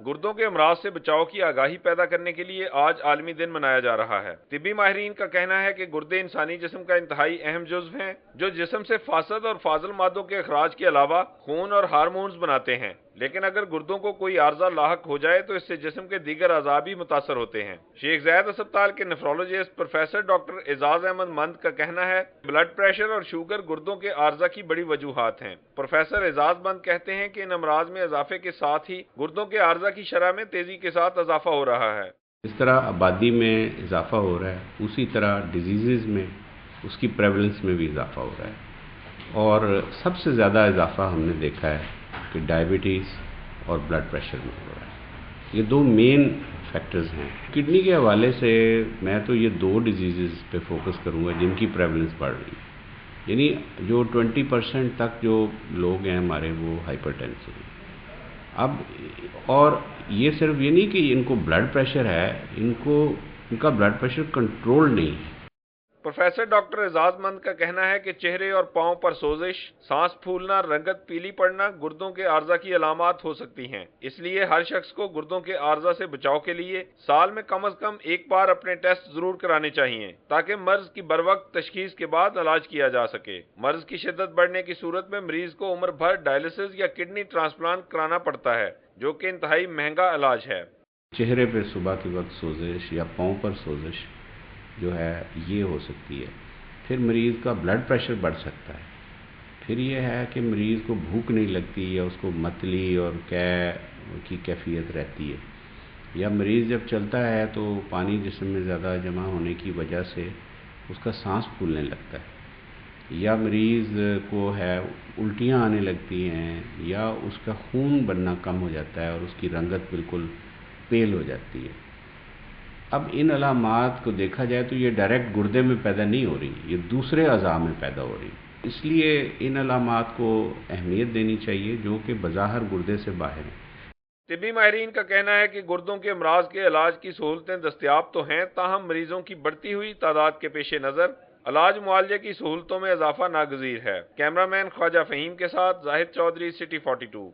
गुर्दों के अमराज से बचाव की आगाही पैदा करने के लिए आज आलमी दिन मनाया जा रहा है। तिब्बी माहिरीन का कहना है कि गुर्दे इंसानी जिस्म का इंतहाई अहम जुज्व हैं, जो जिस्म से फासद और फाजल मादों के अखराज के अलावा खून और हार्मोन्स बनाते हैं। लेकिन अगर गुर्दों को कोई आर्जा लाहक हो जाए तो इससे जिस्म के दीगर अज़ा भी मुतासर होते हैं। शेख ज़ायद अस्पताल के nephrologist professor doctor Ejaz Ahmed मंद का कहना है, ब्लड प्रेशर और शुगर गुर्दों के आर्जा की बड़ी वजूहात हैं। प्रोफेसर एजाज मंद कहते हैं कि इन अमराज में इजाफे के साथ ही गुर्दों के आर्जा की शरह में तेजी के साथ इजाफा हो रहा है। इस तरह आबादी में इजाफा हो रहा है, उसी तरह डिजीज़ में उसकी प्रेवलेंस में भी इजाफा हो रहा है। और सबसे ज़्यादा इजाफा हमने देखा है कि डायबिटीज़ और ब्लड प्रेशर में हो रहा है। ये दो मेन फैक्टर्स हैं। किडनी के हवाले से मैं तो ये दो डिजीज़ पे फोकस करूँगा जिनकी प्रेवलेंस बढ़ रही है। यानी जो 20% तक जो लोग हैं हमारे, वो हाइपरटेंसिव हैं। अब और ये सिर्फ ये नहीं कि इनको ब्लड प्रेशर है, इनका ब्लड प्रेशर कंट्रोल नहीं है। प्रोफेसर डॉक्टर एजाज मंद का कहना है कि चेहरे और पांव पर सोजिश, सांस फूलना, रंगत पीली पड़ना गुर्दों के आर्जा की अलामात हो सकती हैं। इसलिए हर शख्स को गुर्दों के आर्जा से बचाव के लिए साल में कम से कम एक बार अपने टेस्ट जरूर कराने चाहिए, ताकि मर्ज की बरवक्त तशखीस के बाद इलाज किया जा सके। मर्ज की शिद्दत बढ़ने की सूरत में मरीज को उम्र भर डायलिसिस या किडनी ट्रांसप्लांट कराना पड़ता है, जो कि इंतहाई महंगा इलाज है। चेहरे पे सुबह के वक्त सोजिश या पाँव पर सोजिश जो है ये हो सकती है। फिर मरीज़ का ब्लड प्रेशर बढ़ सकता है। फिर ये है कि मरीज़ को भूख नहीं लगती या उसको मतली और की कैफियत रहती है, या मरीज़ जब चलता है तो पानी जिस्म में ज़्यादा जमा होने की वजह से उसका सांस फूलने लगता है, या मरीज़ को है उल्टियाँ आने लगती हैं, या उसका खून बनना कम हो जाता है और उसकी रंगत बिल्कुल पेल हो जाती है। अब इन अलामात को देखा जाए तो ये डायरेक्ट गुर्दे में पैदा नहीं हो रही, ये दूसरे अज़ा में पैदा हो रही। इसलिए इन अलामात को अहमियत देनी चाहिए जो कि बज़ाहिर गुर्दे से बाहर हैं। तिब्बी माहिरीन का कहना है कि गुर्दों के अमराज के इलाज की सहूलतें दस्तयाब तो हैं, ताहम मरीजों की बढ़ती हुई तादाद के पेश नज़र इलाज मुआलजे की सहूलतों में इजाफा नागजीर है। कैमरामैन ख्वाजा फ़हीम के साथ जाहिद चौधरी, सिटी 42।